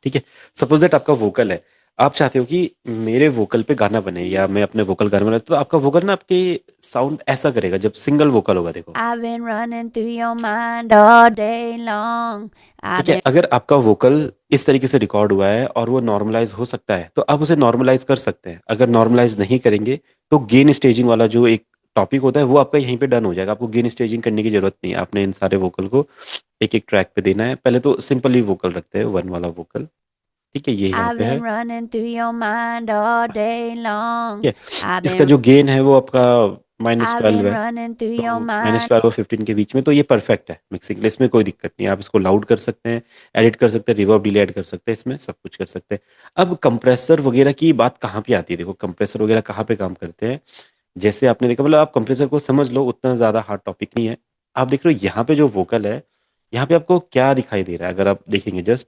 ठीक है। Suppose that आपका वोकल है, आप चाहते हो कि मेरे वोकल पे गाना बने या मैं अपने वोकल गाना बना, तो आपका वोकल ना आपके साउंड ऐसा करेगा जब सिंगल वोकल होगा, देखो। I've been running through your mind all day long. I've ठीक है, been अगर आपका वोकल इस तरीके से रिकॉर्ड हुआ है और वो नॉर्मलाइज हो सकता है तो आप उसे नॉर्मलाइज कर सकते हैं। अगर नॉर्मलाइज नहीं करेंगे तो गेन स्टेजिंग वाला जो एक टॉपिक होता है वो आपका यहीं पे डन हो जाएगा। आपको गेन स्टेजिंग करने की जरूरत नहीं है। आपने इन सारे वोकल को एक एक ट्रैक पे देना है। पहले तो सिंपल ही वोकल रखते हैं, वन वाला वोकल। ठीक है, ये यहाँ I've पे है। been running through your mind all day long. ठीक है, I've इसका been जो गेन है वो आपका माइनस I've ट्वेल्व been है। running through तो your माइनस mind. ट्वेल्व और 15 के बीच में, तो ये परफेक्ट है मिक्सिंग के लिए। इसमें कोई दिक्कत नहीं है। आप इसको लाउड कर सकते हैं, एडिट कर सकते हैं, रिवर्ब डिले ऐड कर सकते हैं, इसमें सब कुछ कर सकते हैं। अब कंप्रेसर वगैरह की बात कहाँ पे आती है? देखो, कंप्रेसर वगैरह कहाँ पे काम करते हैं। जैसे आपने देखा, मतलब आप कंप्रेसर को समझ लो, उतना ज़्यादा हार्ड टॉपिक नहीं है। आप देख रहे हो यहाँ पे जो वोकल है, यहाँ पे आपको क्या दिखाई दे रहा है? अगर आप देखेंगे जस्ट,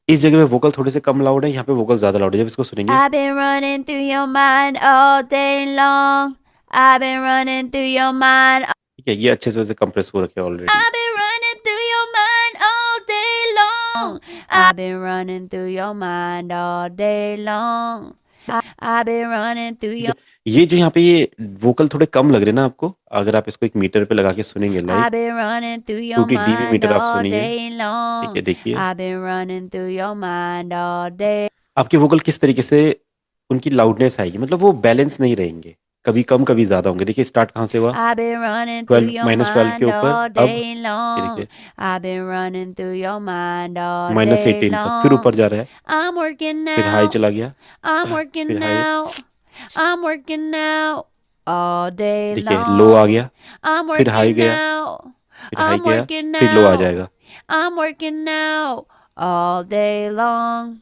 इस जगह पे वोकल थोड़े से कम लाउड है, यहाँ पे वोकल ज़्यादा लाउड है। जब इसको सुनेंगे, I've been running through your mind all day long. I've been running through your mind. ठीक है, ये अच्छे से वैसे कंप्रेस हो रखे हैं already. I've been running through your mind all day long. I've been running through your mind all day long. I've been running through ठीक your है, ये जो यहाँ पे ये वोकल थोड़े कम लग रहे हैं ना आपको, अगर आप इसको एक मीटर पे लगा के सुनेंगे, like I've been running through your टूटी डीबी mind मीटर आप all सुनिए। day ठीक है, long. देखिए I've been running through your mind all day. आपके वोकल किस तरीके से उनकी लाउडनेस आएगी, मतलब वो बैलेंस नहीं रहेंगे, कभी कम कभी ज्यादा होंगे। देखिए स्टार्ट कहाँ से हुआ, I've been running through 12, your -12 के mind ऊपर। all अब day ये long. देखिए I've been running through your mind all day -18 तक, फिर ऊपर long. जा रहा है, I'm working फिर हाई now. चला गया, I'm फिर working high. now. I'm working now all day देखिए लो आ long. गया, I'm फिर हाई working गया, now. फिर हाई I'm गया, working फिर लो आ now. जाएगा। I'm working now all day long.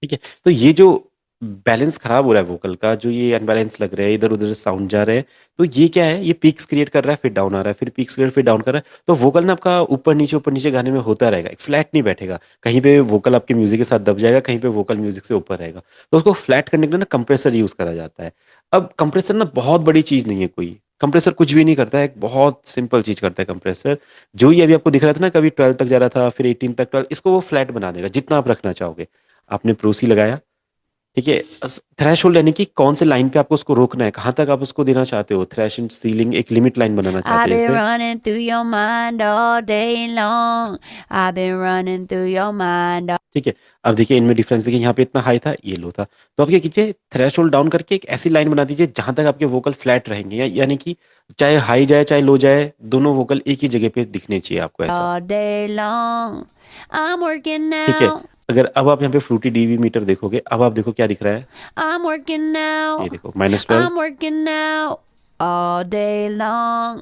ठीक है, तो ये जो बैलेंस खराब हो रहा है वोकल का, जो ये अनबैलेंस लग रहा है, इधर उधर साउंड जा रहे हैं, तो ये क्या है? ये पीक्स क्रिएट कर रहा है, फिर डाउन आ रहा है, फिर पीक्स क्रिएट, फिर डाउन कर रहा है। तो वोकल ना आपका ऊपर नीचे गाने में होता रहेगा, एक फ्लैट नहीं बैठेगा। कहीं पे वोकल आपके म्यूजिक के साथ दब जाएगा, कहीं पे वोकल म्यूजिक से ऊपर रहेगा। तो उसको फ्लैट करने के लिए ना कंप्रेसर यूज करा जाता है। अब कंप्रेसर ना बहुत बड़ी चीज नहीं है कोई। कंप्रेसर कुछ भी नहीं करता है, एक बहुत सिंपल चीज करता है कंप्रेसर। जो ये अभी आपको दिख रहा था ना, कभी 12 तक जा रहा था, फिर 18 तक, 12, इसको वो फ्लैट बना देगा जितना आप रखना चाहोगे। आपने प्रोसी लगाया, ठीक है। थ्रेश होल्ड यानी कि कौन से लाइन पे आपको उसको रोकना है, कहाँ तक आप उसको देना चाहते हो। थ्रेश एंड सीलिंग एक लिमिट लाइन बनाना I've चाहते हैं been जैसे। running through your mind all day long. I've been running through your mind. ठीक है, अब देखिए इनमें डिफरेंस देखिए, यहाँ पे इतना हाई था, ये लो था। तो आप क्या कीजिए, थ्रेश होल्ड डाउन करके एक ऐसी लाइन बना दीजिए जहां तक आपके वोकल फ्लैट रहेंगे, यानी कि चाहे हाई जाए चाहे लो जाए, दोनों वोकल एक ही जगह पे दिखने चाहिए आपको, ऐसा। All day long. I'm working ठीक है, now. अगर अब आप यहाँ पे फ्रूटी डीवी मीटर देखोगे, अब आप देखो क्या दिख रहा है। I'm working ये now. देखो -12। I'm working now. All day long.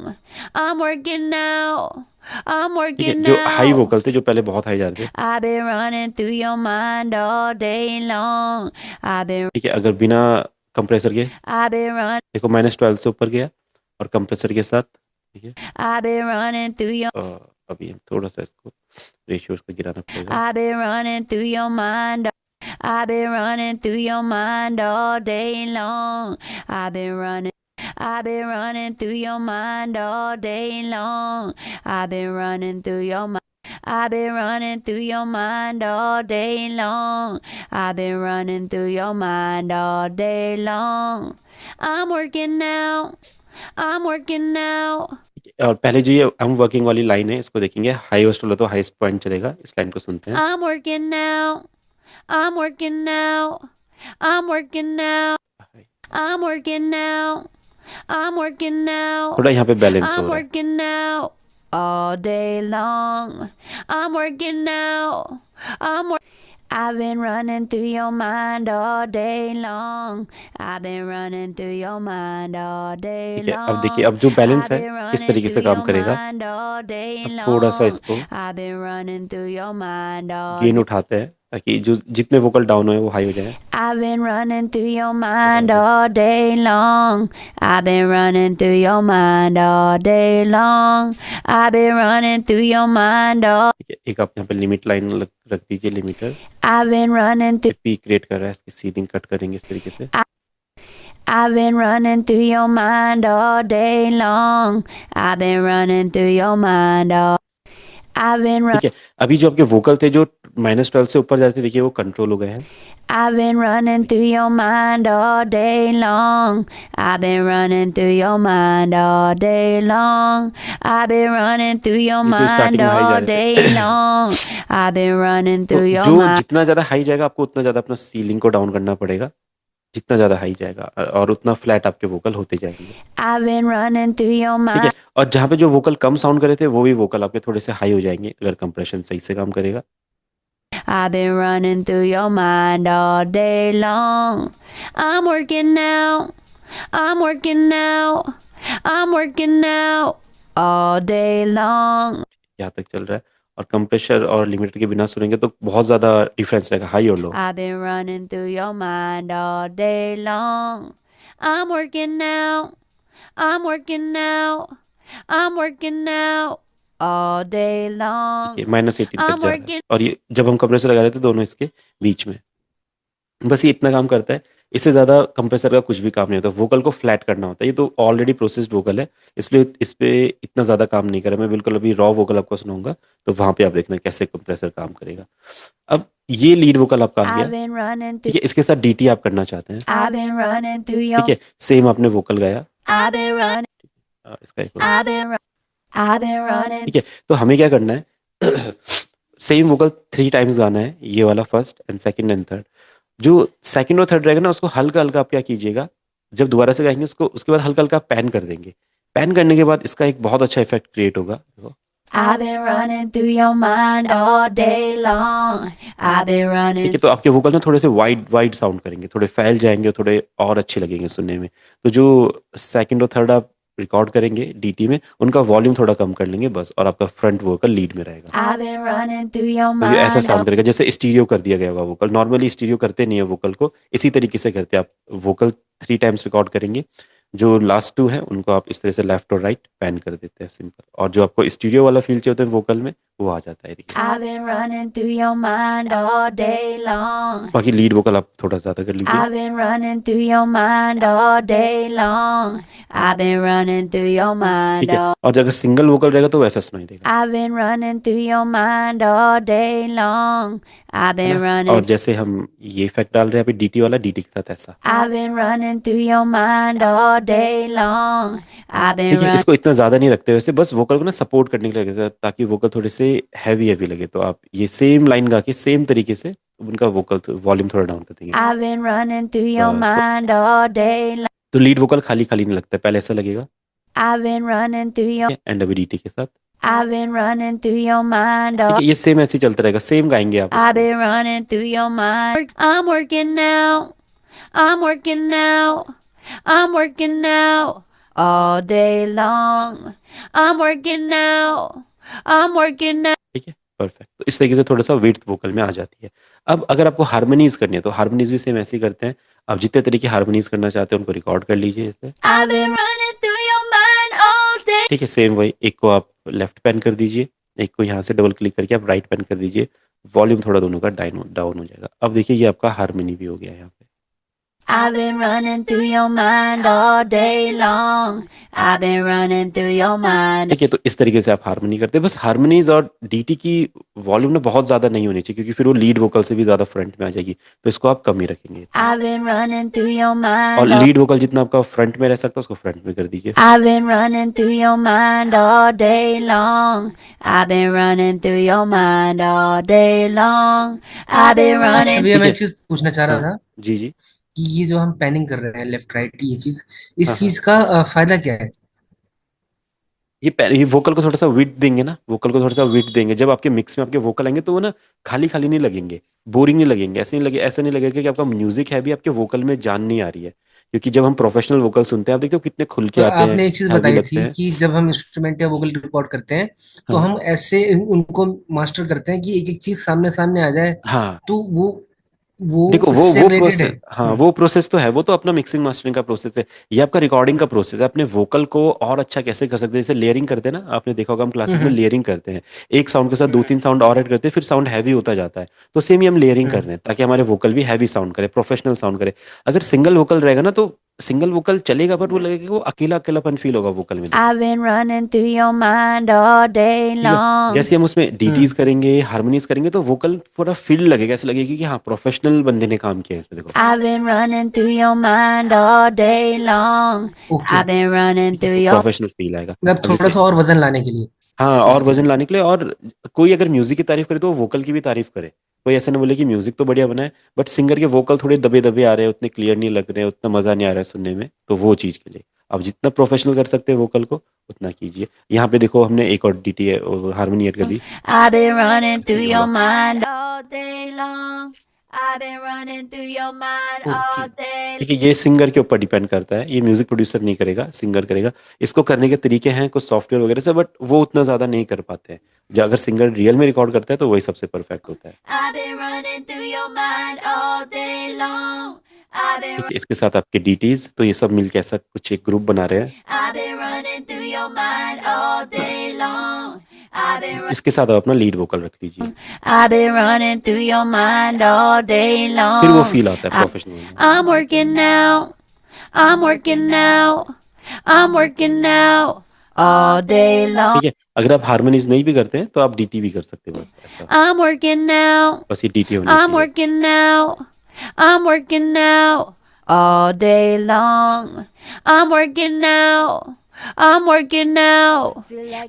I'm working now. I'm ठीक है, working जो हाई now. वोकल थे, जो पहले बहुत हाई जा रहे थे। I've been running through your mind all day long. ठीक है, अगर बिना कंप्रेसर के I've been run देखो -12 से ऊपर गया, और कंप्रेसर के साथ, ठीक है। I've been running through your अ, अभी हम थोड़ा सा इसको रेशियो इसका गिराना पड़ेगा। I've been running through your mind. I've been running through your mind all day long. I've been running I've been running through your mind all day long. I've been running through your mind. I've been running through your mind all day long. I've been running through your mind all day long. I'm working now. I'm working now. ठीक है, और पहले जो ये हम working वाली line है, इसको देखेंगे, हाईएस्ट वाला तो हाईएस्ट पॉइंट चलेगा। इस लाइन को सुनते हैं। I'm working now. I'm working now. I'm working now. I'm working now. I'm working now. थोड़ा यहाँ पे बैलेंस I'm हो रहा है। working now. All day long. I'm working now. I've been running through your mind all day long. I've been running through your mind all day ठीक है, अब देखिए long. अब जो I've बैलेंस है been किस running तरीके through से काम your करेगा। mind all day अब थोड़ा सा long. इसको I've been running through your mind all gain day. उठाते हैं, ताकि जो जितने वोकल डाउन हुए वो हाई हो जाए। I've been running through your mind और all day long. I've been running through your mind all day long. I've been running through your mind all. ठीक है, एक आप यहाँ पे लिमिट लाइन रख दीजिए, limiter. I've been running through. P create कर रहा है, इसकी सीलिंग कट करेंगे इस तरीके से। I've been running through your mind all day long. I've been running through your mind all. I've been ठीक है, अभी जो आपके वोकल थे जो -12 से ऊपर जाते थे, देखिए वो कंट्रोल हो गए हैं। I've been running through your mind all day long. I've been running through your mind all day long. I've been running through your ये तो mind स्टार्टिंग में हाई जा all रहे day थे। long. I've been running तो through your जो mind. जितना ज़्यादा हाई जाएगा आपको उतना ज़्यादा अपना सीलिंग को डाउन करना पड़ेगा। जितना ज़्यादा हाई जाएगा और उतना फ्लैट आपके वोकल होते जाएंगे। I've been running through your ठीक है, mind. और जहाँ पे जो वोकल कम साउंड करे थे वो भी वोकल आपके थोड़े से हाई हो जाएंगे अगर कंप्रेशन सही से काम करेगा। I've been running through your mind all day long. I'm working now. I'm working now. I'm working now all day long. यहाँ तक चल रहा है, और कंप्रेशर और लिमिटर के बिना सुनेंगे तो बहुत ज़्यादा डिफरेंस रहेगा हाई और लो। I've been running through your mind all day long. I'm working now. I'm working now. I'm working now all day long. ठीक है, -18 तक I'm जा रहा है, working. और ये जब हम कंप्रेसर लगा रहे थे दोनों इसके बीच में, बस ये इतना काम करता है। इससे ज़्यादा कंप्रेसर का कुछ भी काम नहीं होता, वोकल को फ्लैट करना होता है। ये तो ऑलरेडी प्रोसेस्ड वोकल है, इसलिए इस पे इतना ज़्यादा काम नहीं करा। मैं बिल्कुल अभी रॉ वोकल आपको सुनाऊंगा, तो वहाँ पे आप देखना कैसे कंप्रेसर काम करेगा। अब ये लीड वोकल आपका आ I've गया। been running ठीक through. है, इसके साथ डीटी आप करना चाहते हैं। I've been running through ठीक your. है, सेम आपने वोकल गाया, I've been running. और इसका एक और। I've been. I've been running. ठीक है, तो हमें क्या करना है सेम वोकल 3 टाइम्स गाना है, ये वाला first and second and third. जो सेकंड और थर्ड रहेगा ना उसको हल्का हल्का आप क्या कीजिएगा, जब दोबारा से गाएंगे उसको उसके बाद हल्का हल्का पैन कर देंगे। पैन करने के बाद इसका एक बहुत अच्छा इफेक्ट क्रिएट होगा, देखो। I've been running through your mind all day long. I've been ठीक running. है, तो आपके वोकल ना थोड़े से वाइड वाइड साउंड करेंगे, थोड़े फैल जाएंगे और थोड़े और अच्छे लगेंगे सुनने में। तो जो सेकंड और थर्ड आप रिकॉर्ड करेंगे डीटी में, उनका वॉल्यूम थोड़ा कम कर लेंगे बस, और आपका फ्रंट वोकल लीड में रहेगा। I've been running through your तो ये ऐसा mind. साउंड करेगा जैसे स्टीरियो कर दिया गया होगा वोकल। नॉर्मली स्टीरियो करते नहीं है वोकल को, इसी तरीके से करते हैं आप। वोकल 3 टाइम्स रिकॉर्ड करेंगे, जो लास्ट 2 है उनको आप इस तरह से लेफ्ट और राइट पैन कर देते हैं, सिंपल। और जो आपको स्टीरियो वाला फील चाहिए होता है वोकल में, वो आ जाता है, देखिए। I've been running through your mind all day long. बाकी लीड वोकल आप थोड़ा ज़्यादा कर लीजिए। I've been running through your mind all day long. I've been running through your mind ठीक है, all. और अगर सिंगल वोकल रहेगा तो वैसा सुनाई देगा, I've been running through your mind all day long. I've है been ना। और running. जैसे हम ये इफेक्ट डाल रहे हैं अभी डीटी वाला, डीटी के साथ ऐसा। I've been running through your mind all day long. I've been देखिए, running. इसको इतना ज़्यादा नहीं रखते वैसे, बस वोकल को ना सपोर्ट करने के लिए रखते हैं, ताकि वोकल थोड़े से हैवी हैवी लगे। तो आप ये सेम लाइन गा के सेम तरीके से उनका वोकल वॉल्यूम थोड़ा डाउन कर देंगे, I've been running through your बस। mind all day long. तो लीड वोकल खाली खाली नहीं लगता है, पहले ऐसा लगेगा। I've been running through your. And अभी डीटी के साथ, I've been running through your mind ठीक all. है, ये सेम ऐसे ही चलता रहेगा, सेम गाएंगे आप I've इसको। been running through your mind. I'm working now. I'm working now. I'm working now all day long. I'm working now. I'm working now. ठीक है, परफेक्ट। तो इस तरीके से थोड़ा सा विड्थ वोकल में आ जाती है। अब अगर आपको हारमोनीज करनी है तो हारमोनीज भी सेम ऐसे ही करते हैं। आप जितने तरीके हारमोनीज करना चाहते हैं उनको रिकॉर्ड कर लीजिए ऐसे। I've been running through your mind all day. ठीक है, सेम वही, एक को आप लेफ्ट पैन कर दीजिए, एक को यहाँ से डबल क्लिक करके आप राइट पैन कर दीजिए। वॉल्यूम थोड़ा दोनों का डाउन हो जाएगा। अब देखिए ये आपका हारमोनी भी हो गया है यहाँ पे। I've been running through your mind all day long. I've been running through your mind. ठीक है, तो इस तरीके से आप हारमोनी करते हैं। बस हारमोनीज और डीटी की वॉल्यूम ना बहुत ज़्यादा नहीं होनी चाहिए, क्योंकि फिर वो लीड वोकल से भी ज़्यादा फ्रंट में आ जाएगी, तो इसको आप कम ही रखेंगे। I've been running through your और mind. लीड वोकल जितना आपका फ्रंट में रह सकता है उसको फ्रंट में कर दीजिए। I've been running through your mind all day long. I've been running through your mind all day long. I've been अच्छा running. भैया, मैं ठीक एक है। चीज पूछना चाह रहा हाँ, था जी जी। कि ये जो हम पैनिंग कर रहे हैं लेफ्ट राइट, ये चीज, हाँ इस हाँ, चीज का फायदा क्या है? ये वोकल को थोड़ा सा विड्थ देंगे ना, वोकल को थोड़ा सा विड्थ देंगे। जब आपके मिक्स में आपके वोकल आएंगे तो वो ना खाली खाली नहीं लगेंगे, बोरिंग नहीं लगेंगे, ऐसा नहीं लगेगा कि आपका म्यूजिक है भी आपके वोकल में जान नहीं आ रही है। क्योंकि जब हम प्रोफेशनल वोकल सुनते हैं आप देखते हो कितने खुल के तो आते हैं, आपने एक चीज हैवी बताई लगते थी हैं। कि जब हम इंस्ट्रूमेंट या वोकल रिकॉर्ड करते हैं तो हाँ हम ऐसे उनको मास्टर करते हैं कि एक एक चीज सामने सामने आ जाए, हाँ, तो वो वो देखो उससे वो रिलेटेड है। प्रोसेस, हाँ वो प्रोसेस तो है, वो तो अपना मिक्सिंग मास्टरिंग का प्रोसेस है। ये आपका रिकॉर्डिंग का प्रोसेस है। अपने वोकल को और अच्छा कैसे कर सकते हैं, जैसे लेयरिंग करते हैं ना, आपने देखा होगा हम क्लासेस में हम्म लेयरिंग करते हैं, एक साउंड के साथ दो हम्म तीन साउंड और ऐड करते हैं, फिर साउंड हैवी होता जाता है। तो सेम ही हम लेयरिंग कर हम्म। रहे हैं ताकि हमारे वोकल भी हैवी साउंड करे, प्रोफेशनल साउंड करे। अगर सिंगल वोकल रहेगा ना तो सिंगल वोकल चलेगा, बट वो लगेगा कि वो अकेला अकेलापन फील होगा वोकल में, देखो। I've been running through your mind all day ठीक है, long. जैसे हम उसमें डीटीज हम्म। करेंगे, हारमोनीज करेंगे, तो वोकल पूरा फील लगेगा, ऐसे लगेगी कि हाँ प्रोफेशनल बंदे ने काम किया है इसमें, देखो। I've been running through your mind all day long. Okay. I've been running ठीक है, through तो your प्रोफेशनल फील आएगा। मतलब अब थोड़ा जैसे, सा और वजन लाने के लिए हाँ और बोलते वजन हैं। लाने के लिए, और कोई अगर म्यूजिक की तारीफ करे तो वो वोकल की भी तारीफ करे। कोई ऐसा ना बोले कि म्यूजिक तो बढ़िया बना है बट सिंगर के वोकल थोड़े दबे दबे आ रहे हैं, उतने क्लियर नहीं लग रहे हैं, उतना मजा नहीं आ रहा है सुनने में, तो वो चीज के लिए आप जितना प्रोफेशनल कर सकते हैं वोकल को उतना कीजिए। यहाँ पे देखो हमने एक और डीटी हारमोनी ऐड कर दी। I've been running through ये your होगा। mind all day long. I've been running through your mind okay. all day. ठीक है, ये सिंगर के ऊपर डिपेंड करता है, ये म्यूजिक प्रोड्यूसर नहीं करेगा, सिंगर करेगा। इसको करने के तरीके हैं कुछ सॉफ्टवेयर वगैरह से, बट वो उतना ज्यादा नहीं कर पाते हैं। जो अगर सिंगर रियल में रिकॉर्ड करता है तो वही सबसे परफेक्ट होता है। I've been running through your mind all day long. I've been ठीक है, इसके साथ आपके डीटीज, तो ये सब मिलके ऐसा कुछ एक ग्रुप बना रहे हैं। I've been running through your mind all day long. I've been इसके साथ आप अपना लीड वोकल रख दीजिए, I've been running through your mind all day फिर वो long. फील आता है प्रोफेशनल में। I'm working now. I'm working now. I'm working now all day long. ठीक है, अगर आप हारमोनीज नहीं भी करते हैं तो आप डीटी भी कर सकते हैं, बस ऐसा, I'm working now. बस ये डीटी होनी I'm चाहिए। working now. I'm working now all day long. I'm working now. I'm working now.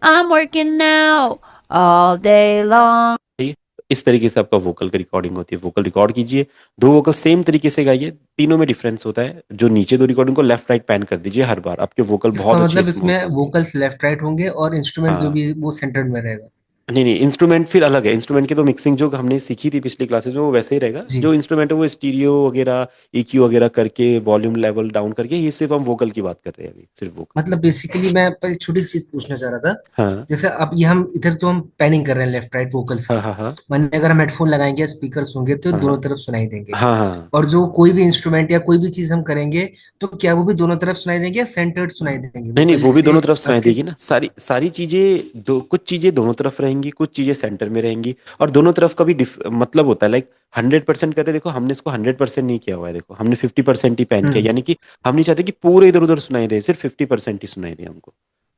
I'm working now all day long. ठीक है, इस तरीके से आपका वोकल की रिकॉर्डिंग होती है। वोकल रिकॉर्ड कीजिए, दो वोकल सेम तरीके से गाइए, तीनों में डिफरेंस होता है। जो नीचे दो रिकॉर्डिंग को लेफ्ट राइट पैन कर दीजिए हर बार, आपके वोकल इसका बहुत अच्छे मतलब स्मूथ इसमें होंगे। वोकल्स लेफ्ट राइट होंगे और इंस्ट्रूमेंट जो हाँ, भी वो सेंटर्ड में रहेगा। नहीं नहीं, इंस्ट्रूमेंट फिर अलग है। इंस्ट्रूमेंट की तो मिक्सिंग जो हमने सीखी थी पिछली क्लासेस में वो वैसे ही रहेगा। जी। जो इंस्ट्रूमेंट है वो स्टीरियो वगैरह, ईक्यू वगैरह करके, वॉल्यूम लेवल डाउन करके, ये सिर्फ हम वोकल की बात कर रहे हैं अभी, सिर्फ वोकल। मतलब बेसिकली मैं पर एक छोटी सी चीज पूछना चाह रहा था। हाँ जैसे अब ये हम इधर तो हम पैनिंग कर रहे हैं लेफ्ट राइट वोकल्स हाँ की। हाँ हाँ माने अगर हम हेडफोन लगाएंगे स्पीकर होंगे तो हाँ दोनों हाँ तरफ सुनाई देंगे। हाँ हाँ। और जो कोई भी इंस्ट्रूमेंट या कोई भी चीज हम करेंगे तो क्या वो भी दोनों तरफ सुनाई देंगे या सेंटर्ड सुनाई देंगे नहीं नहीं, वोकल वो भी से दोनों तरफ सुनाई आपके। देगी ना, सारी सारी चीजें, दो कुछ चीजें दोनों तरफ रहेंगी, कुछ चीजें सेंटर में रहेंगी। और दोनों तरफ का भी मतलब होता है, लाइक 100% करे, देखो हमने इसको 100% नहीं किया हुआ है, देखो हमने 50% ही पहन किया, हम्म यानी कि हम नहीं चाहते कि पूरे इधर उधर सुनाई दे, सिर्फ 50% ही सुनाई दे हमको।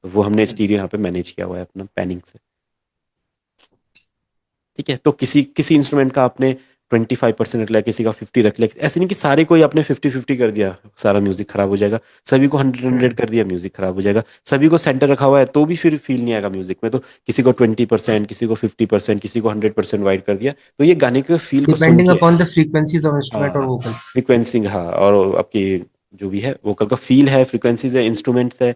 तो वो हमने स्टीरियो यहाँ पे मैनेज किया हुआ है अपना पैनिंग से। ठीक है, तो किसी किसी इंस्ट्रूमेंट का आपने 25% रख लिया, किसी का 50 रख लिया, ऐसे नहीं कि सारे को ही आपने 50-50 कर दिया, सारा म्यूजिक खराब हो जाएगा। सभी को 100-100 हम्म। कर दिया, म्यूजिक खराब हो जाएगा। सभी को सेंटर रखा हुआ है तो भी फिर फील नहीं आएगा म्यूजिक में। तो किसी को 20%, किसी को 50%, किसी को 100% वाइड कर दिया, तो ये गाने के फील को सुन डिपेंडिंग के, upon the frequencies of instrument और हाँ वोकल्स। फ्रिक्वेंसी, हाँ, और आपकी जो भी है वोकल का फील है, फ्रिक्वेंसीज है, इंस्ट्रूमेंट्स है।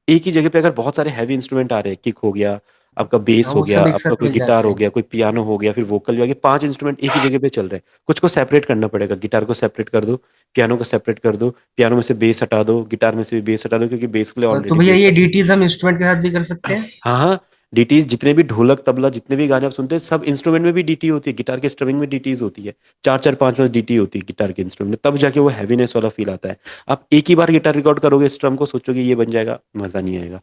एक ही जगह पे अगर बहुत सारे हैवी इंस्ट्रूमेंट आ रहे हैं, किक हो गया, आपका बेस हाँ हो वो गया, सब एक आपका साथ कोई मिल गिटार जाते हो हैं। गया, कोई पियानो हो गया, फिर वोकल भी आ गया, 5 इंस्ट्रूमेंट एक ही जगह पे चल रहे हैं, कुछ को सेपरेट करना पड़ेगा। गिटार को सेपरेट कर दो, पियानो को सेपरेट कर दो, पियानो में से बेस हटा दो, गिटार में से भी बेस हटा दो, क्योंकि बेस के लिए तो ऑलरेडी भैया बेस ये सेपरेट। डीटीज हम इंस्ट्रूमेंट के साथ भी कर सकते हैं। हाँ हाँ, डीटीज जितने भी ढोलक तबला जितने भी गाने आप सुनते हैं, सब इंस्ट्रूमेंट में भी डीटी होती है। गिटार के स्ट्रमिंग में डीटीज होती है, चार चार पांच पांच डीटी होती है गिटार के इंस्ट्रूमेंट में, तब जाके वो हैवीनेस वाला फील आता है। आप एक ही बार गिटार रिकॉर्ड करोगे स्ट्रम को, सोचोगे ये बन जाएगा, मजा नहीं आएगा।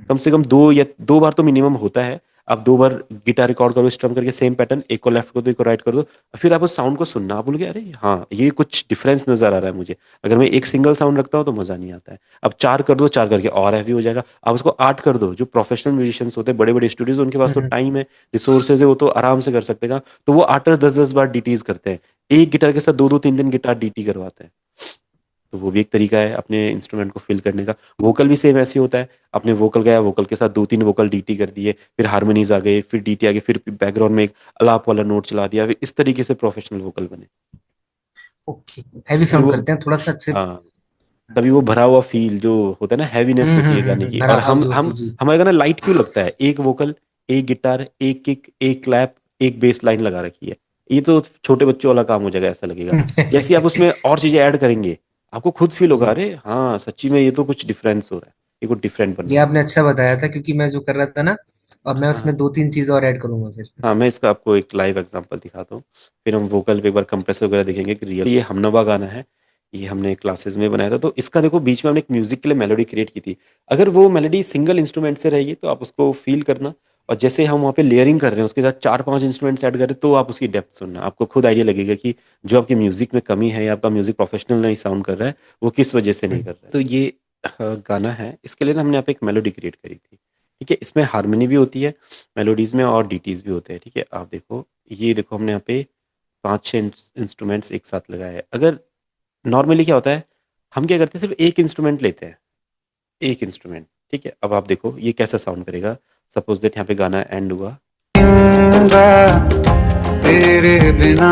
कम से कम दो बार तो मिनिमम होता है। आप 2 बार गिटार रिकॉर्ड करो स्ट्रम करके, सेम पैटर्न, एक को लेफ्ट कर दो, एक को राइट कर दो, फिर आप उस साउंड को सुनना, आप बोलोगे अरे हाँ ये कुछ डिफरेंस नजर आ रहा है मुझे। अगर मैं एक सिंगल साउंड रखता हूँ तो मजा नहीं आता है। अब 4 कर दो, 4 करके और हैवी हो जाएगा। आप उसको 8 कर दो, जो प्रोफेशनल म्यूजिशियंस होते हैं, बड़े बड़े स्टूडियोज, उनके पास तो हम्म। टाइम है, रिसोर्सेज है, वो तो आराम से कर सकते हैं। तो वो 8-10 बार डीटीज करते हैं, एक गिटार के साथ 2-2 3 गिटार डीटी करवाते हैं। तो वो भी एक तरीका है अपने इंस्ट्रूमेंट को फिल करने का। वोकल भी सेम ऐसे ही होता है, आपने वोकल गाया, वोकल के साथ 2-3 वोकल डीटी कर दिए, फिर हारमोनीज आ गए, फिर डीटी आ गई, फिर बैकग्राउंड में एक अलाप वाला नोट चला दिया, फिर इस तरीके से प्रोफेशनल वोकल बने। ओके। हैवी फिर साउंड वो, करते हैं थोड़ा सा अच्छे। हाँ, तभी वो भरा हुआ फील जो होता है ना, हैवीनेस होती है गाने की। और भराव जो होती है जी। हमारे गाना लाइट क्यों लगता है? एक वोकल, एक गिटार, एक किक, एक क्लैप, एक बेस लाइन लगा रखी है। ये तो छोटे बच्चों वाला काम हो जाएगा, ऐसा लगेगा। जैसे ही आप उसमें और चीजें ऐड करेंगे, आपको खुद फील होगा, जी। अरे हाँ सच्ची में ये तो कुछ डिफरेंस हो रहा है, ये कुछ डिफरेंट बन ये रहा है। आपने अच्छा बताया था क्योंकि मैं जो कर रहा था ना और मैं हाँ उसमें दो तीन चीज और ऐड करूंगा फिर। हाँ, मैं इसका आपको एक लाइव एग्जांपल दिखाता हूँ। फिर हम वोकल पे एक बार कंप्रेसर वगैरह देखेंगे कि रियल ये हमनवा गाना है। ये हमने क्लासेस में बनाया था, तो इसका देखो बीच में हमने एक म्यूजिक के लिए मेलोडी क्रिएट की थी। अगर वो मेलोडी सिंगल इंस्ट्रूमेंट से रहेगी तो आप उसको फील करना, और जैसे हम वहाँ पे लेयरिंग कर रहे हैं उसके साथ 4-5 इंस्ट्रूमेंट्स ऐड कर रहे हैं, तो आप उसकी डेप्थ सुनना, आपको खुद आइडिया लगेगा कि जो आपकी म्यूजिक में कमी है या आपका म्यूजिक प्रोफेशनल नहीं साउंड कर रहा है, वो किस वजह से नहीं कर रहा है। तो ये गाना है, इसके लिए ना हमने यहाँ पे एक मेलोडी क्रिएट करी थी। ठीक है, इसमें हारमोनी भी होती है मेलोडीज में, और डीटीज भी होते हैं। ठीक है, आप देखो, ये देखो हमने यहाँ पे 5-6 इंस्ट्रूमेंट्स एक साथ लगाए हैं। अगर नॉर्मली क्या होता है, हम क्या करते हैं, सिर्फ एक इंस्ट्रूमेंट लेते हैं, एक इंस्ट्रूमेंट। ठीक है, अब आप देखो ये कैसा साउंड करेगा। सपोज दैट यहाँ पे गाना एंड हुआ, तेरे बिना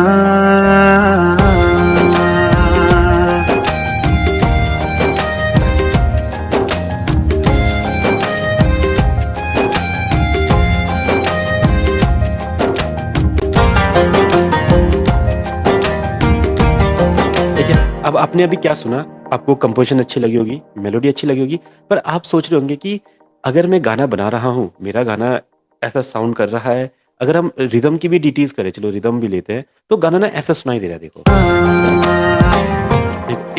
ठीक है। अब आपने अभी क्या सुना, आपको कंपोजिशन अच्छी लगी होगी, मेलोडी अच्छी लगी होगी, पर आप सोच रहे होंगे कि अगर मैं गाना बना रहा हूँ, मेरा गाना ऐसा साउंड कर रहा है, अगर हम रिदम की भी डिटेल्स करें, चलो रिदम भी लेते हैं, तो गाना ना ऐसा सुनाई दे रहा है। देखो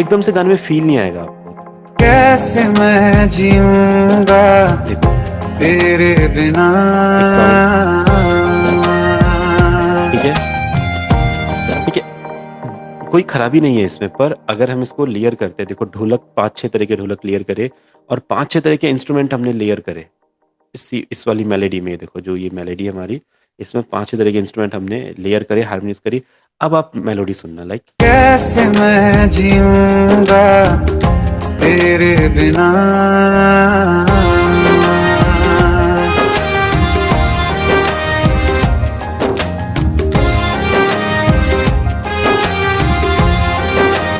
एकदम से गाने में फील नहीं आएगा आपको। कैसे मैं जीऊंगा देखो तेरे बिना। एक साउंड, ठीक है, ठीक है, कोई खराबी नहीं है इसमें। पर अगर हम इसको लेयर करते हैं, देखो ढोलक 5-6 तरह के ढोलक लेयर करे, और 5-6 तरह के इंस्ट्रूमेंट हमने लेयर करे इस वाली मेलेडी में। देखो जो ये मेलेडी हमारी, इसमें 5-6 तरह के इंस्ट्रूमेंट हमने लेयर करे, हारमोनीज करी। अब आप मेलोडी सुनना, लाइक कैसे मैं जीऊंगा तेरे बिना।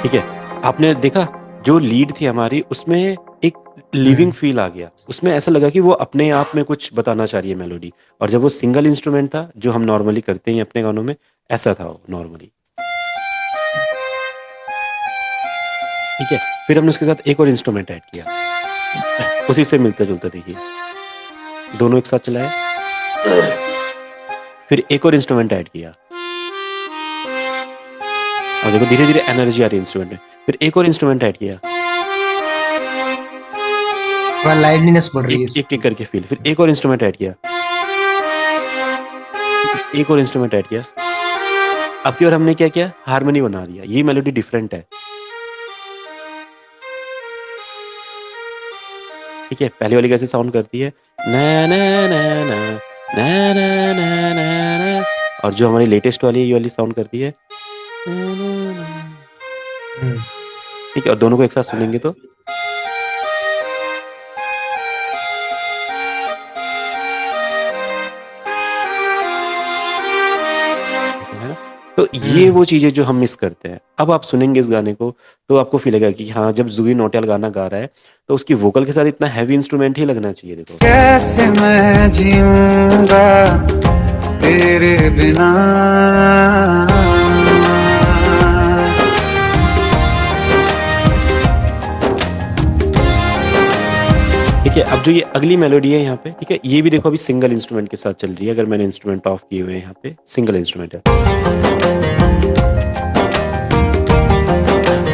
ठीक है, आपने देखा जो लीड थी हमारी, उसमें एक लिविंग फील आ गया, उसमें ऐसा लगा कि वो अपने आप में कुछ बताना चाह रही है मेलोडी। और जब वो सिंगल इंस्ट्रूमेंट था, जो हम नॉर्मली करते हैं अपने गानों में, ऐसा था वो नॉर्मली। ठीक है, फिर हमने उसके साथ एक और इंस्ट्रूमेंट ऐड किया, उसी से मिलता जुलता, देखिए दोनों एक साथ चलाए। फिर एक और इंस्ट्रूमेंट ऐड किया, और देखो धीरे धीरे एनर्जी आ रही है इंस्ट्रूमेंट में। फिर एक और इंस्ट्रूमेंट ऐड किया, थोड़ा लाइवलीनेस बढ़ रही है एक एक करके फील। फिर एक और इंस्ट्रूमेंट ऐड किया, एक और इंस्ट्रूमेंट ऐड किया। अब की बार हमने क्या किया, हारमोनी बना दिया। ये मेलोडी डिफरेंट है। ठीक है, पहले वाली कैसे साउंड करती है, ना ना ना ना ना ना ना ना ना, और जो हमारी लेटेस्ट वाली है, ये वाली साउंड करती है ना ना ना। ठीक है, और दोनों को एक साथ सुनेंगे तो है ना। तो ये वो चीजें जो हम मिस करते हैं। अब आप सुनेंगे इस गाने को तो आपको फील लगेगा कि हाँ, जब जुबिन नौटियाल गाना गा रहा है तो उसकी वोकल के साथ इतना हैवी इंस्ट्रूमेंट ही लगना चाहिए। देखो कैसे मैं जीऊंगा तेरे बिना। ठीक है, अब जो ये अगली मेलोडी है यहाँ पे, ठीक है, ये भी देखो अभी सिंगल इंस्ट्रूमेंट के साथ चल रही है। अगर मैंने इंस्ट्रूमेंट ऑफ किए हुए हैं, यहाँ पे सिंगल इंस्ट्रूमेंट है।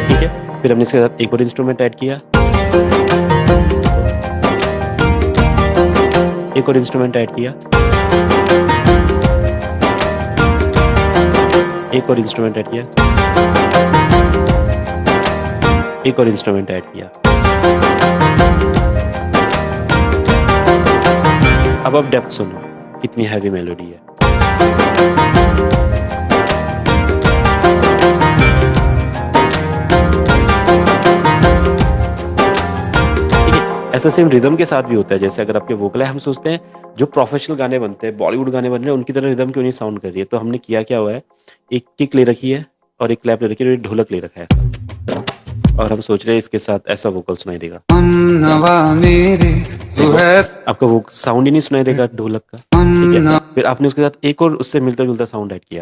ठीक है, फिर हमने इसके साथ एक और इंस्ट्रूमेंट ऐड किया, एक और इंस्ट्रूमेंट ऐड किया, एक और इंस्ट्रूमेंट ऐड किया, एक और इंस्ट्रूमेंट ऐड किया। अब आप डेप्थ सुनो, कितनी हैवी मेलोडी है। ठीक है, ऐसा सेम रिदम के साथ भी होता है। जैसे अगर आपके वोकल है, हम सोचते हैं जो प्रोफेशनल गाने बनते हैं, बॉलीवुड गाने बन रहे हैं, उनकी तरह रिदम क्यों नहीं साउंड कर रही है। तो हमने किया क्या हुआ है, एक किक ले रखी है और एक क्लैप ले रखी है और एक ढोलक ले रखा है ऐसा, और हम सोच रहे हैं इसके साथ ऐसा वोकल सुनाई देगा। हमनवा मेरे तू है। आपका वो साउंड ही नहीं सुनाई देगा ढोलक का। ठीक है, फिर आपने उसके साथ एक और उससे मिलता जुलता साउंड ऐड किया,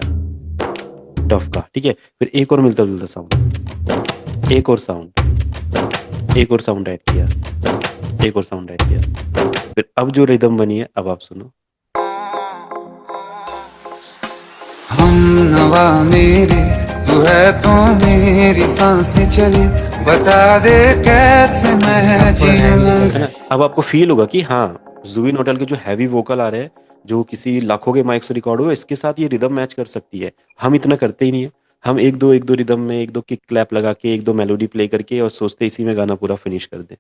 डफ का। ठीक है, फिर एक और मिलता जुलता साउंड, एक और साउंड, एक और साउंड ऐड किया, एक और साउंड ऐड किया। फिर अब जो रिदम बनी है, अब आप सुनो, हम नवा मेरे तू है तो मेरी सांसें चले, बता दे कैसे मैं जीऊंगा। है ना? अब आपको फील होगा कि हाँ, जुबिन नौटियाल के जो हैवी वोकल आ रहे हैं, जो किसी लाखों के माइक से रिकॉर्ड हुए, इसके साथ ये रिदम मैच कर सकती है। हम इतना करते ही नहीं है। हम एक दो रिदम में एक दो किक क्लैप लगा के एक दो मेलोडी प्ले करके और सोचते इसी में गाना पूरा फिनिश कर दें।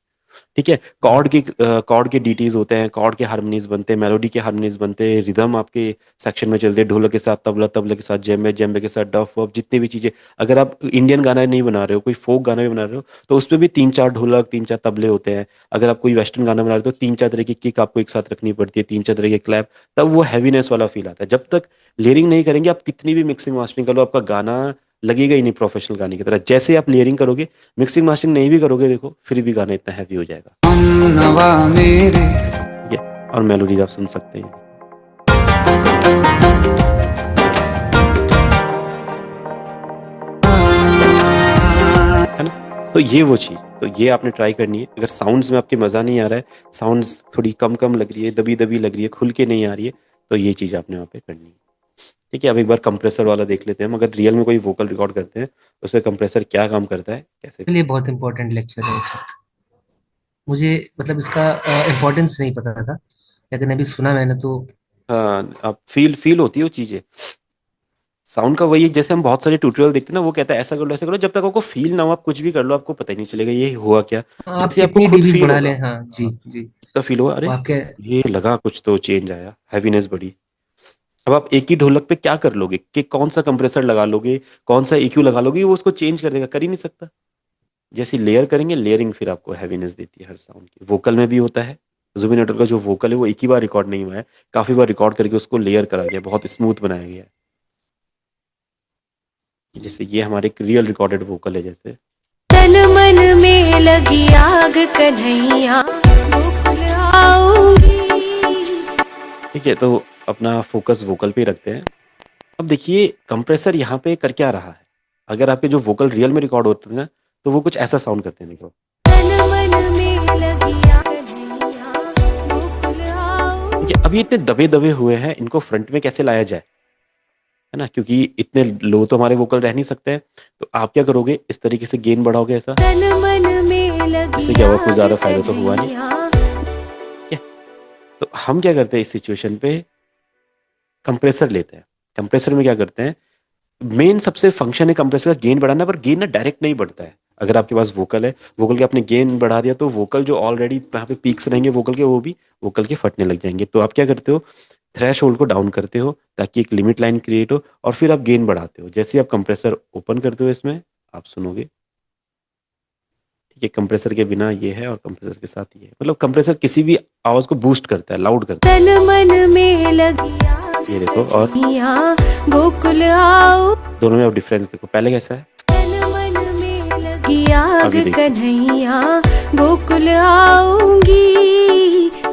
ठीक है, कॉर्ड के डीटीज होते हैं, कॉर्ड के हारमोनीज बनते हैं, मेलोडी के हारमोनीज बनते हैं, रिदम आपके सेक्शन में चलते हैं, ढोलक के साथ तबला, तबले के साथ जेम्बे, जेम्बे के साथ डफ वफ, जितनी भी चीजें। अगर आप इंडियन गाना नहीं बना रहे हो, कोई फोक गाना भी बना रहे हो, तो उसमें भी तीन चार ढोलक, तीन चार तबले होते हैं। अगर आप कोई वेस्टर्न गाना बना रहे हो तो तीन चार तरह की किक आपको एक साथ रखनी पड़ती है, तीन चार तरह के क्लैप, तब वो हैवीनेस वाला फील आता है। जब तक लेयरिंग नहीं करेंगे, आप कितनी भी मिक्सिंग मास्टरिंग कर लो, आपका गाना लगेगा ही नहीं प्रोफेशनल गाने की तरह। जैसे आप लेयरिंग करोगे, मिक्सिंग मास्टरिंग नहीं भी करोगे, देखो फिर भी गाना इतना हैवी हो जाएगा। हम नवा मेरे ठीक है, और मेलोडीज आप सुन सकते हैं। है ना? तो ये वो चीज, तो ये आपने ट्राई करनी है। अगर साउंड्स में आपके मजा नहीं आ रहा है, साउंड्स थोड़ी कम कम लग रही है, दबी दबी लग रही है, खुल के नहीं आ रही है, तो ये चीज आपने वहाँ पे करनी है। ठीक है, अब एक बार कंप्रेसर वाला देख लेते हैं। हम अगर रियल में कोई वोकल रिकॉर्ड करते हैं, उसमें कंप्रेसर क्या काम करता है, कैसे के लिए बहुत इंपॉर्टेंट लेक्चर है इस वक्त। मुझे मतलब इसका इम्पोर्टेंस नहीं पता था, लेकिन अभी सुना मैंने तो। हाँ, आप फील फील होती है वो चीजें। साउंड का वही है, जैसे हम बहुत सारे ट्यूटोरियल देखते हैं ना, वो कहता है ऐसा कर लो ऐसा करो, जब तक आपको फील ना हो आप कुछ भी कर लो, आपको पता ही नहीं चलेगा ये हुआ क्या। आप जैसे आपको कितनी खुद डीबीज फील बढ़ा होगा, लें, हाँ जी जी, का फील हुआ, वो अरे आपके। ये लगा कुछ तो चेंज आया, हैवीनेस बढ़ी। अब आप एक ही ढोलक पे क्या कर लोगे कि कौन सा कंप्रेसर लगा लोगे, कौन सा EQ लगा लोगे, वो उसको चेंज कर देगा, कर ही नहीं सकता। जैसी लेयर करेंगे, लेयरिंग फिर आपको हैवीनेस देती है हर साउंड की। वोकल में भी होता है। जुबिन नौटियाल का जो वोकल है वो एक ही बार रिकॉर्ड नहीं हुआ है, काफी बार रिकॉर्ड करके उसको लेयर करा गया, बहुत स्मूथ बनाया गया है। जैसे ये हमारे एक रियल रिकॉर्डेड वोकल है जैसे। तन मन में लगी आग कन्हैया बुझ आऊंगी। ठीक है, तो अपना फोकस वोकल पे रखते हैं। अब देखिए कंप्रेसर यहाँ पे कर क्या रहा है। अगर आपके जो वोकल रियल में रिकॉर्ड होते हैं ना, तो वो कुछ ऐसा साउंड करते हैं, देखो। तन मन में लगी आग कन्हैया बुझ ठीक आऊंगी। है, अब ये इतने दबे दबे हुए हैं, इनको फ्रंट में कैसे लाया जाए, है ना? क्योंकि इतने लो तो हमारे वोकल रह नहीं सकते हैं। तो आप क्या करोगे, इस तरीके से गेन बढ़ाओगे ऐसा। तन मन में इससे लगी क्या हुआ, कुछ आग ज्यादा फायदा तो हुआ नहीं। कन्हैया। ठीक है, तो हम क्या करते हैं इस सिचुएशन पे, कंप्रेसर लेते हैं। कंप्रेसर में क्या करते हैं, मेन सबसे फंक्शन है कंप्रेसर का गेन बढ़ाना, पर गेन ना डायरेक्ट नहीं बढ़ता है। अगर आपके पास वोकल है, वोकल के आपने गेन बढ़ा दिया, तो वोकल जो ऑलरेडी यहाँ पे पीक्स रहेंगे वोकल के, वो भी वोकल के फटने लग जाएंगे। तो आप क्या करते हो, थ्रेश होल्ड को डाउन करते हो ताकि एक लिमिट लाइन क्रिएट हो, और फिर आप गेन बढ़ाते हो। जैसे आप कंप्रेसर ओपन करते हो, इसमें आप सुनोगे। ठीक है, कंप्रेसर के बिना ये है और कंप्रेसर के साथ ये है। मतलब कंप्रेसर किसी भी आवाज को बूस्ट करता है, लाउड करता तन मन में लगी आग है। ये देखो, और कन्हैया गोकुल आओ। दोनों में आप डिफरेंस देखो, पहले कैसा है, तन मन में लगी आग अभी देखो। कन्हैया गोकुल आऊंगी।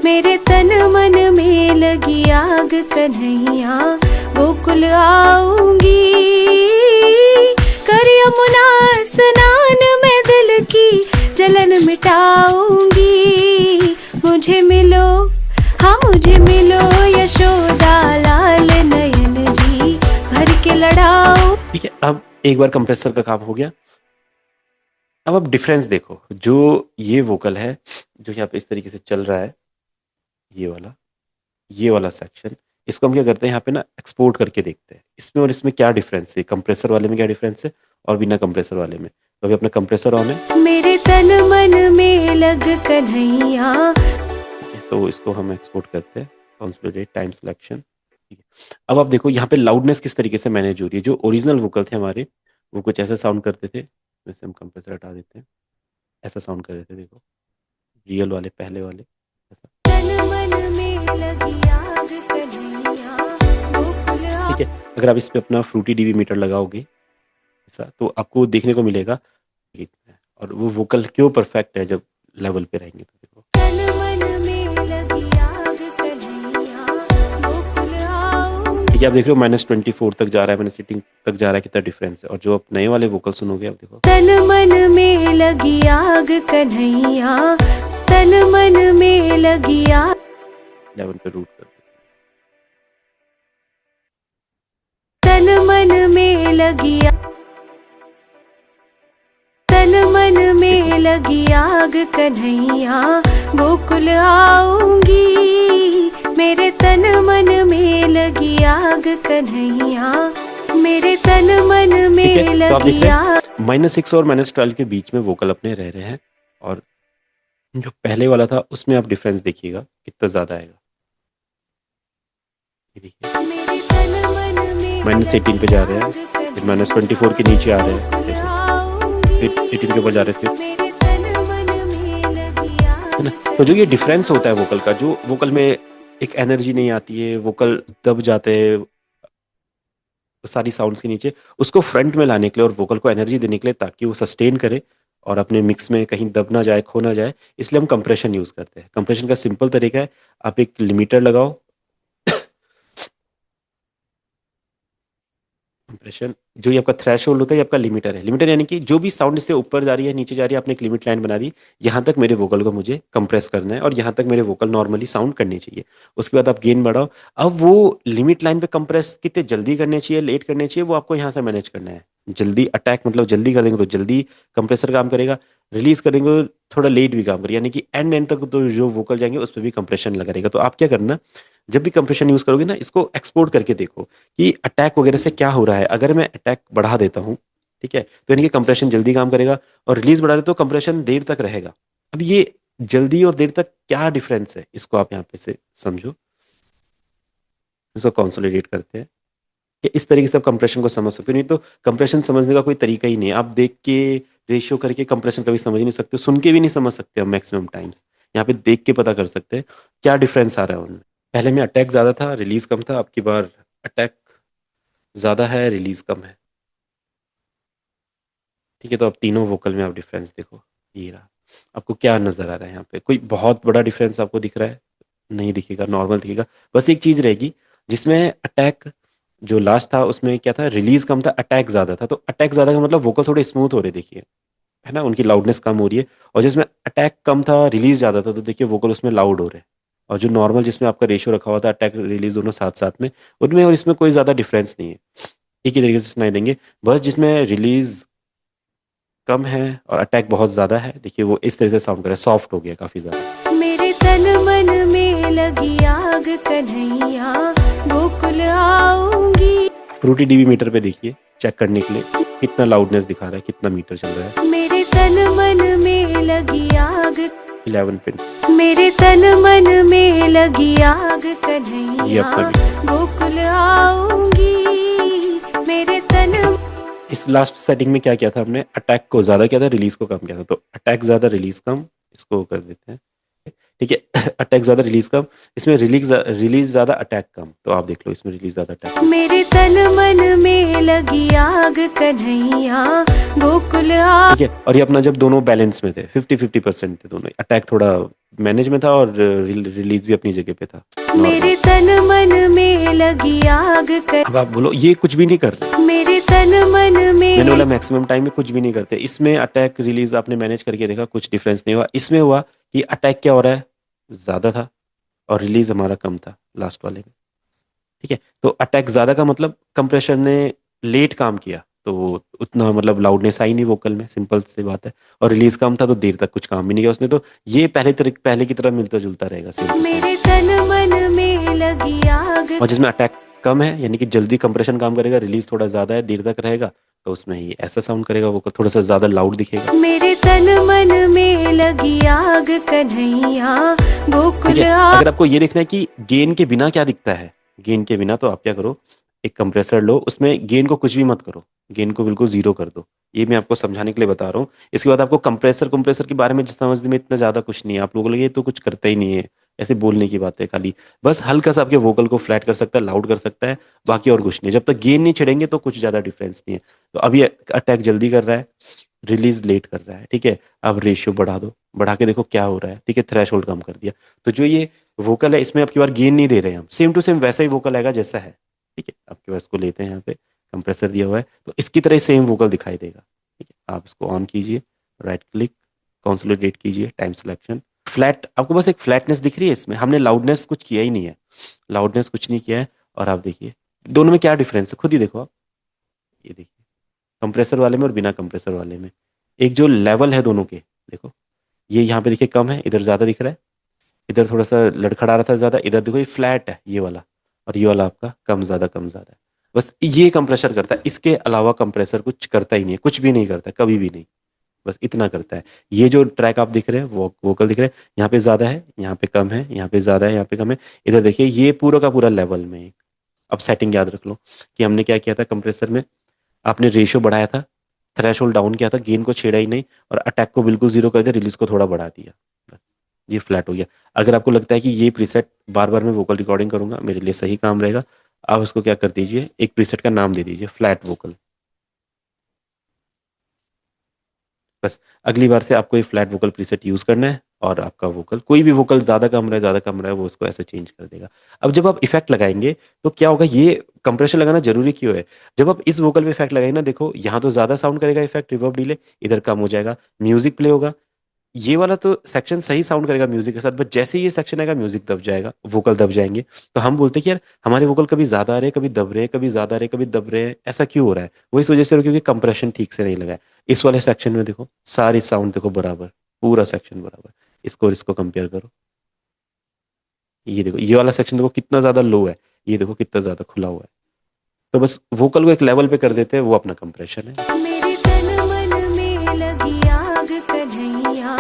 मेरे तन मन में लगी आग कन्हैया गोकुल आऊंगी। कर यमुना स्नान में दिल की जलन मिटाऊंगी। मुझे मिलो, हाँ मुझे मिलो यशोदा लाल नयन जी भर के लड़ाओ। ठीक है, अब एक बार कंप्रेसर का काम हो गया। अब आप डिफरेंस देखो, जो ये वोकल है जो यहाँ पे इस तरीके से चल रहा है, ये वाला सेक्शन, इसको हम क्या करते हैं यहाँ पे ना, एक्सपोर्ट करके देखते हैं इसमें और इसमें क्या डिफरेंस है, कंप्रेसर वाले में क्या डिफरेंस है और बिना कंप्रेसर वाले में। तो अभी अपना कंप्रेसर ऑन है, मेरे तन मन में लग कन्हैया। ठीक है, तो इसको हम एक्सपोर्ट करते हैं, कंसोलिडेट टाइम सिलेक्शन। ठीक है, अब आप देखो यहाँ पे लाउडनेस किस तरीके से मैनेज हो रही है। जो ओरिजिनल वोकल थे हमारे, वो कुछ ऐसा साउंड करते थे, वैसे हम कंप्रेसर हटा देते हैं, ऐसा साउंड कर रहे थे, देखो रियल वाले पहले वाले ऐसा। तन मन में लगी आग कन्हैया गोकुल आओ। ठीक है, अगर आप इस पे अपना फ्रूटी डीवी मीटर लगाओगे ऐसा, तो आपको देखने को मिलेगा कितना है, और वो वोकल क्यों परफेक्ट है जब लेवल पे रहेंगे, तो देखो। तन मन में लगी आग कन्हैया गोकुल आओ। ठीक है, आप देख रहे हो -24 तक जा रहा है, मैंने सिटिंग तक जा रहा है, कितना डिफरेंस है। और जो आप नए वाले वोकल सुनोगे, आप देखो तन मन में लगी आग कन्हैया। तन मन में लगी आग। लेवल पे रूट कर देते तन मन मन में लगी तन मन में लगी आग कन्हैया गोकुल आऊंगी मेरे तन मन में लगी आग कन्हैया मेरे तन मन ठीक है, में तो आप देख लगी रहे आग हैं -6 और -12 के बीच में वोकल अपने रह रहे हैं, और जो पहले वाला था उसमें आप डिफरेंस देखिएगा कितना ज़्यादा आएगा। ये देखिए मेरे तन मन में -18 पे जा रहे हैं, फिर -24 के नीचे आ रहे हैं, देखो फिर 18 के ऊपर जा रहे हैं, फिर मेरे तन मन में लगी है ना। आग तो जो ये डिफरेंस होता है वोकल का, जो वोकल में एक एनर्जी नहीं आती है, वोकल दब जाते हैं सारी साउंड्स के नीचे, उसको फ्रंट में लाने के लिए और वोकल को एनर्जी देने के लिए, ताकि वो सस्टेन करे और अपने मिक्स में कहीं दब ना जाए, खो ना जाए, इसलिए हम कंप्रेशन यूज़ करते हैं। कंप्रेशन का सिंपल तरीका है, आप एक लिमिटर लगाओ, कंप्रेशन जो ये आपका थ्रेशोल्ड होता है, ये आपका लिमिटर है। लिमिटर यानी कि जो भी साउंड इससे ऊपर जा रही है, नीचे जा रही है, आपने एक लिमिट लाइन बना दी, यहाँ तक मेरे वोकल को मुझे कंप्रेस करना है और यहाँ तक मेरे वोकल नॉर्मली साउंड करनी चाहिए। उसके बाद आप गेन बढ़ाओ। अब वो लिमिट लाइन पे कंप्रेस कितने जल्दी करने चाहिए, लेट करने चाहिए, वो आपको यहाँ से मैनेज करना है। जल्दी अटैक मतलब जल्दी कर देंगे तो जल्दी कंप्रेसर काम करेगा, रिलीज करेंगे तो थोड़ा लेट भी काम करेगा, यानी कि एंड एंड तक तो जो वोकल जाएंगे उस पर भी कंप्रेशन लगा रहेगा। तो आप क्या करना, जब भी कंप्रेशन यूज करोगे ना, इसको एक्सपोर्ट करके देखो कि अटैक वगैरह से क्या हो रहा है। अगर मैं अटैक बढ़ा देता हूँ, ठीक है, तो यानी कि कंप्रेशन जल्दी काम करेगा, और रिलीज बढ़ा देता तो कंप्रेशन देर तक रहेगा। अब ये जल्दी और देर तक क्या डिफरेंस है, इसको आप यहाँ पे से समझो। इसको कंसोलिडेट करते हैं कि इस तरीके से आप कंप्रेशन को समझ सकते हो। नहीं तो कंप्रेशन समझने का कोई तरीका ही नहीं है। आप देख के रेशियो करके कंप्रेशन कभी समझ ही नहीं सकते, सुन के भी नहीं समझ सकते हम मैक्सिमम टाइम्स। यहाँ पे देख के पता कर सकते हैं क्या डिफरेंस आ रहा है उनमें। पहले में अटैक ज़्यादा था, रिलीज कम था, अब की बार अटैक ज़्यादा है, रिलीज कम है। ठीक है, तो अब तीनों वोकल में आप डिफरेंस देखो, ये रहा। आपको क्या नज़र आ रहा है यहाँ पे, कोई बहुत बड़ा डिफरेंस आपको दिख रहा है? नहीं दिखेगा, नॉर्मल दिखेगा। बस एक चीज़ रहेगी जिसमें अटैक जो लास्ट था उसमें क्या था, रिलीज कम था, अटैक ज़्यादा था। तो अटैक ज़्यादा का मतलब वोकल थोड़े स्मूथ हो रहे, देखिए, है ना, उनकी लाउडनेस कम हो रही है। और जिसमें अटैक कम था, रिलीज ज़्यादा था, तो देखिए वोकल उसमें लाउड हो रहे हैं। और जो नॉर्मल जिसमें आपका रेशियो रखा हुआ था, अटैक रिलीज दोनों साथ साथ में, उनमें और इसमें कोई ज़्यादा डिफरेंस नहीं है, एक ही तरीके से सुनाई देंगे। बस जिसमें रिलीज कम है और अटैक बहुत ज़्यादा है, देखिए वो इस तरह से साउंड कर रहा है, सॉफ्ट हो गया काफ़ी ज़्यादा। मेरे तन मन में लगी आग कन्हैया गोकुल आऊंगी फ्रूटी डीबी मीटर पे देखिए, चेक करने के लिए कितना लाउडनेस दिखा रहा है, कितना मीटर चल रहा है। मेरे तन मन में लगी आग 11 पिन, मेरे तन मन में लगी आग ये कन्हैया अपना भी। गोकुल आऊंगी मेरे तन इस लास्ट सेटिंग में क्या किया था हमने, अटैक को ज़्यादा किया था, रिलीज को कम किया था। तो अटैक ज़्यादा, रिलीज कम, इसको कर देते हैं, ठीक है। अटैक ज़्यादा, रिलीज कम, इसमें रिलीज ज़्यादा, अटैक कम। तो आप देख लो, इसमें रिलीज ज़्यादा, अटैक कम। मेरे तन मन में लगी आग कन्हैया गोकुल आ ठीक है, और ये अपना जब दोनों बैलेंस में थे, 50-50% थे दोनों, अटैक थोड़ा मैनेज में था और रिलीज भी अपनी जगह पे था, मेरे नॉर्मल। तन मन में लगी आग अब आप बोलो ये कुछ भी नहीं कर रहे, मेरे तन मन मैंने में बोला मैक्सिमम टाइम में कुछ भी नहीं करते। इसमें अटैक रिलीज आपने मैनेज करके देखा, कुछ डिफरेंस नहीं हुआ। इसमें हुआ कि अटैक क्या हो रहा है, ज़्यादा था, और रिलीज हमारा कम था लास्ट वाले में। ठीक है, तो अटैक ज़्यादा का मतलब कंप्रेशर ने लेट काम किया, तो उतना मतलब लाउडनेस आई नहीं वोकल में, सिंपल सी बात है। और रिलीज कम था तो देर तक कुछ काम भी नहीं किया उसने। तो ये पहले की तरह मिलता जुलता रहेगा, सेम टू सेम। मेरे तन मन में लगी आग और जिसमें अटैक कम है, यानी कि जल्दी कंप्रेशन काम करेगा, रिलीज थोड़ा ज़्यादा है, देर तक रहेगा, तो उसमें ये ऐसा साउंड करेगा, वोकल थोड़ा सा ज़्यादा लाउड दिखेगा। मेरे तन मन में लगी आग कन्हैया ठीक गोकुल है, आ अगर आपको ये देखना है कि गेन के बिना क्या दिखता है, गेन के बिना, तो आप क्या करो, एक कंप्रेसर लो, उसमें गेन को कुछ भी मत करो, गेन को बिल्कुल जीरो कर दो। ये मैं आपको समझाने के लिए बता रहा हूँ। इसके बाद आपको कंप्रेसर के बारे में समझने में इतना ज़्यादा कुछ नहीं है, आप लोगों को लगे ये तो कुछ करता ही नहीं है, ऐसे बोलने की बात है खाली, बस हल्का सा आपके वोकल को फ्लैट कर सकता है, लाउड कर सकता है, बाकी और कुछ नहीं। जब तक गेन नहीं छिड़ेंगे तो कुछ ज़्यादा डिफरेंस नहीं है। तो अभी अटैक जल्दी कर रहा है, रिलीज लेट कर रहा है, ठीक है। अब रेशियो बढ़ा दो, बढ़ा के देखो क्या हो रहा है, ठीक है, थ्रेशोल्ड कम कर दिया। तो जो ये वोकल है, इसमें आपकी बार गेन नहीं दे रहे हैं हम, सेम टू सेम वैसा ही वोकल आएगा जैसा है, ठीक है। आपके पास को लेते हैं, यहाँ पे कंप्रेसर दिया हुआ है, तो इसकी तरह सेम वोकल दिखाई देगा, ठीक है। आप इसको ऑन कीजिए, राइट क्लिक, कंसोलिडेट कीजिए, टाइम सिलेक्शन, फ्लैट, आपको बस एक फ्लैटनेस दिख रही है इसमें, हमने लाउडनेस कुछ किया ही नहीं है, लाउडनेस कुछ नहीं किया है। और आप देखिए दोनों में क्या डिफरेंस है, खुद ही देखो आप, ये देखिए, कंप्रेसर वाले में और बिना कंप्रेसर वाले में एक जो लेवल है दोनों के, देखो ये यहाँ पे देखिए कम है, इधर ज़्यादा दिख रहा है, इधर थोड़ा सा लड़खड़ा रहा था ज़्यादा, इधर देखो ये फ्लैट है ये वाला, और ये वाला आपका कम ज़्यादा है। बस ये कंप्रेसर करता है, इसके अलावा कंप्रेसर कुछ करता ही नहीं है, कुछ भी नहीं करता है, कभी भी नहीं। बस इतना करता है। ये जो ट्रैक आप दिख रहे हैं, वो वोकल दिख रहे हैं, यहाँ पे ज़्यादा है, यहाँ पे कम है, यहाँ पे ज़्यादा है, यहाँ पे कम है। इधर देखिए ये पूरा का पूरा लेवल में है। अब सेटिंग याद रख लो कि हमने क्या किया था कंप्रेसर में, आपने रेशियो बढ़ाया था, थ्रेशोल्ड डाउन किया था, गेन को छेड़ा ही नहीं, और अटैक को बिल्कुल जीरो कर दिया, रिलीज को थोड़ा बढ़ा दिया, बस ये फ्लैट हो गया। अगर आपको लगता है कि ये प्रीसेट बार बार मैं वोकल रिकॉर्डिंग करूंगा मेरे लिए सही काम रहेगा, आप उसको क्या कर दीजिए, एक प्रीसेट का नाम दे दीजिए फ्लैट वोकल। बस अगली बार से आपको ये फ्लैट वोकल प्रीसेट यूज करना है, और आपका वोकल कोई भी वोकल ज़्यादा कम रहा है वो उसको ऐसे चेंज कर देगा। अब जब आप इफेक्ट लगाएंगे तो क्या होगा, ये कंप्रेशन लगाना जरूरी क्यों है, जब आप इस वोकल पे इफेक्ट लगाएंगे ना, देखो यहाँ तो ज़्यादा साउंड करेगा इफेक्ट, रिवर्ब डिले, इधर कम हो जाएगा, म्यूजिक प्ले होगा, ये वाला तो सेक्शन सही साउंड करेगा म्यूजिक के साथ, बट जैसे ही ये सेक्शन आएगा म्यूजिक दब जाएगा, वोकल दब जाएंगे। तो हम बोलते हैं कि यार हमारे वोकल कभी ज्यादा आ रहे हैं, कभी दब रहे हैं, कभी ज्यादा आ रहे हैं, कभी दब रहे हैं, ऐसा क्यों हो रहा है, वो इस वजह से हो रहा है क्योंकि कंप्रेशन ठीक से नहीं लगा है। इस वाले सेक्शन में देखो सारी साउंड देखो बराबर, पूरा सेक्शन बराबर, इसको और इसको कंपेयर करो, ये देखो ये वाला सेक्शन देखो कितना ज्यादा लो है, ये देखो कितना ज्यादा खुला हुआ है। तो बस वोकल को एक लेवल पे कर देते हैं, वो अपना कंप्रेशन है। मेरे तन मन में लगी आग कन्हैया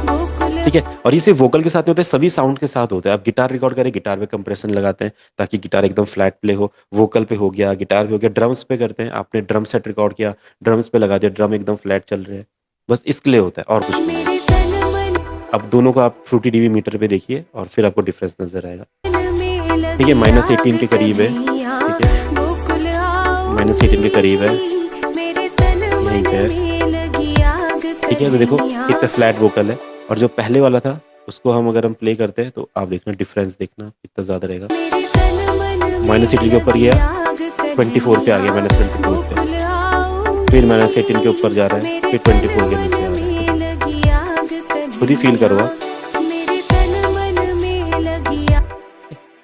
गोकुल ठीक है, और ये सिर्फ वोकल के साथ नहीं होता है, सभी साउंड के साथ होता है। आप गिटार रिकॉर्ड करें, गिटार पे कंप्रेशन लगाते हैं ताकि गिटार एकदम फ्लैट प्ले हो, वोकल पे हो गया, गिटार पे हो गया, ड्रम्स पे करते हैं, आपने ड्रम सेट रिकॉर्ड किया, ड्रम्स पे लगा दिया, ड्रम एकदम फ्लैट चल रहे हैं, बस इसके लिए होता है और कुछ नहीं है। मेरे तन मन अब दोनों को आप फ्रूटी डीबी मीटर पे देखिए और फिर आपको डिफरेंस नजर आएगा। में ठीक है, लगी -18 आग के करीब है, कन्हैया ठीक है, गोकुल -18 के करीब है, आऊंगी मेरे तन यहीं मन पे है। में लगी आग ठीक है, तो देखो कन्हैया कितना फ्लैट वोकल है, और जो पहले वाला था उसको हम अगर हम प्ले करते हैं तो आप देखना डिफरेंस, देखना कितना ज्यादा रहेगा। मेरे तन मन में -18 के ऊपर गया, लगी आग 24 पे आ गया, कन्हैया -24 पे, गोकुल आऊंगी फिर -18 के ऊपर जा रहा है, मेरे फिर तन 24 के नीचे आ मन रहा है। में देखो लगी आग खुद ही फील करो कन्हैया आप। मेरे तन मन में लगी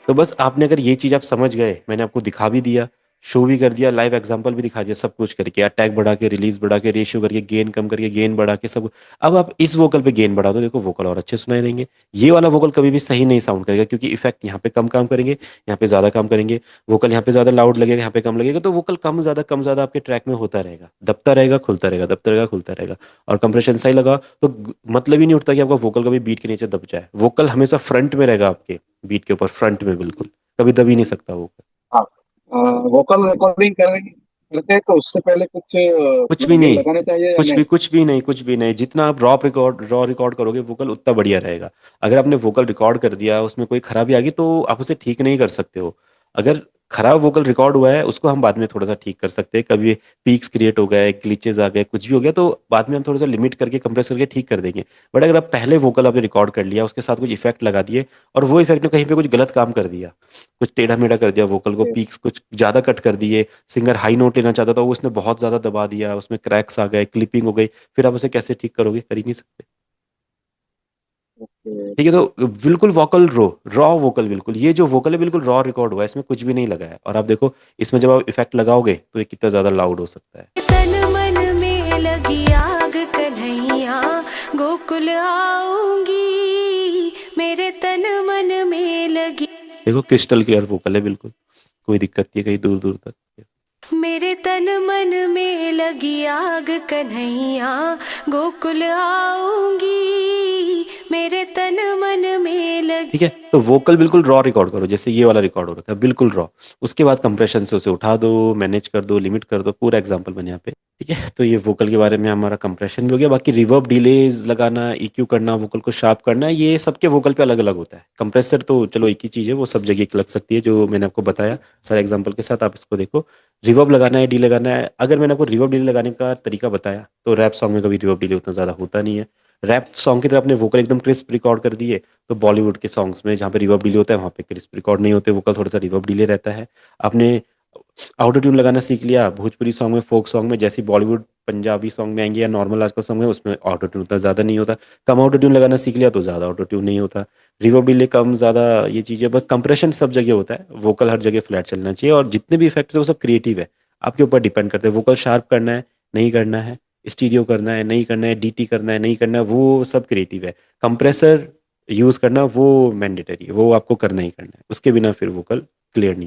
तो बस आपने अगर ये चीज आप समझ गए, मैंने आपको दिखा भी दिया, शो भी कर दिया, लाइव एग्जांपल भी दिखा दिया, सब कुछ करके अटैक बढ़ा के, रिलीज बढ़ा के, रेशियो करके, गेन कम करके, गेन बढ़ा के, सब। अब आप इस वोकल पे गेन बढ़ा दो, देखो वोकल और अच्छे सुनाई देंगे। ये वाला वोकल कभी भी सही नहीं साउंड करेगा क्योंकि इफेक्ट यहाँ पे कम काम करेंगे, यहाँ पे ज्यादा काम करेंगे, वोकल यहाँ पे ज्यादा लाउड लगेगा, यहाँ पे कम लगेगा, तो वोकल कम ज्यादा आपके ट्रैक में होता रहेगा, दबता रहेगा, खुलता रहेगा, दबता रहेगा, खुलता रहेगा। और कंप्रेशन सही लगा तो मतलब ही नहीं उठता कि आपका वोकल कभी बीट के नीचे दब जाए, वोकल हमेशा फ्रंट में रहेगा आपके बीट के ऊपर, फ्रंट में बिल्कुल, कभी दब ही नहीं सकता वो। हाँ, वोकल रिकॉर्डिंग करते हैं तो उससे पहले कुछ कुछ भी प्लगइन नहीं, लगाने चाहिए या नहीं? कुछ भी नहीं, जितना आप रॉ रिकॉर्ड करोगे वोकल उतना बढ़िया रहेगा। अगर आपने वोकल रिकॉर्ड कर दिया, उसमें कोई खराबी आ गई तो आप उसे ठीक नहीं कर सकते हो। अगर खराब वोकल रिकॉर्ड हुआ है उसको हम बाद में थोड़ा सा ठीक कर सकते हैं, कभी पीक्स क्रिएट हो गए, ग्लिचेस आ गए, कुछ भी हो गया तो बाद में हम थोड़ा सा लिमिट करके कंप्रेस करके ठीक कर देंगे। बट अगर आप पहले वोकल आपने रिकॉर्ड कर लिया, उसके साथ कुछ इफेक्ट लगा दिए, और वो इफेक्ट ने कहीं पे कुछ गलत काम कर दिया, कुछ टेढ़ा मेढ़ा कर दिया वोकल को, ओके, पीक्स कुछ ज्यादा कट कर दिए, सिंगर हाई नोट लेना चाहता था वो उसने बहुत ज्यादा दबा दिया, उसमें क्रैक्स आ गए, क्लिपिंग हो गई, फिर आप उसे कैसे ठीक करोगे, कर ही नहीं सकते। ओके। ठीक है, तो बिल्कुल वोकल रॉ वोकल, बिल्कुल ये जो वोकल है बिल्कुल रॉ रिकॉर्ड हुआ है, इसमें कुछ भी नहीं लगा है। और आप देखो इसमें जब आप इफेक्ट लगाओगे तो ये कितना ज्यादा लाउड हो सकता है। तन मन में लगी आग कन्हैया गोकुल आऊंगी मेरे तन मन में लगी देखो क्रिस्टल क्लियर वोकल है बिल्कुल, कोई दिक्कत नहीं है कहीं दूर दूर तक। मेरे तन मन में लगी आग कन्हैया गोकुल आऊंगी मेरे तन मन में लगी ठीक है, तो वोकल बिल्कुल रॉ रिकॉर्ड करो, जैसे ये वाला रिकॉर्ड हो रखा है बिल्कुल रॉ। उसके बाद कंप्रेशन से उसे उठा दो, मैनेज कर दो, लिमिट कर दो, पूरा एग्जांपल मैंने यहाँ पे। ठीक है, तो ये वोकल के बारे में हमारा कंप्रेशन भी हो गया। बाकी रिवर्ब डिलेज लगाना, ईक्यू करना, वोकल को शार्प करना, ये सबके वोकल पे अलग अलग होता है। कंप्रेसर तो चलो एक ही चीज़ है, वो सब जगह लग सकती है, जो मैंने आपको बताया सारे एग्जाम्पल के साथ, आप इसको देखो। रिवर्ब लगाना है, डी लगाना है, अगर मैंने आपको रिवर्ब डिले लगाने का तरीका बताया तो रैप सॉन्ग में कभी रिवर्ब डिले उतना ज़्यादा होता नहीं है। रैप सॉन्ग की तरह अपने वोकल एकदम क्रिस्प रिकॉर्ड कर दिए, तो बॉलीवुड के सॉन्ग्स में जहाँ पे रिवर्ब डिले होता है वहाँ पे क्रिस्प रिकॉर्ड नहीं होते, वोकल थोड़ा सा रिवर्ब डिले रहता है। आपने ऑटो ट्यून लगाना सीख लिया भोजपुरी सॉन्ग में, फोक सॉन्ग में, जैसी बॉलीवुड पंजाबी सॉन्ग में आएंगे या नॉर्मल आजकल सॉन्ग है उसमें ऑटो ट्यून उतना ज़्यादा नहीं होता। कम ऑटो ट्यून लगाना सीख लिया तो ज़्यादा ऑटो ट्यून नहीं होता। रिवर्ब डिले कम ज़्यादा ये चीज़ें, बस कंप्रेशन सब जगह होता है, वोकल हर जगह फ्लैट चलना चाहिए, और जितने भी इफेक्ट्स है वो सब क्रिएटिव है। आपके ऊपर डिपेंड करता है। वोकल शार्प करना है, नहीं करना है, स्टीरियो करना है, नहीं करना है, डीटी करना है, नहीं करना है, वो सब क्रिएटिव है। कंप्रेसर यूज़ करना वो मैंडेटरी है, वो आपको करना ही करना है, उसके बिना फिर वोकल क्लियर नहीं होगा।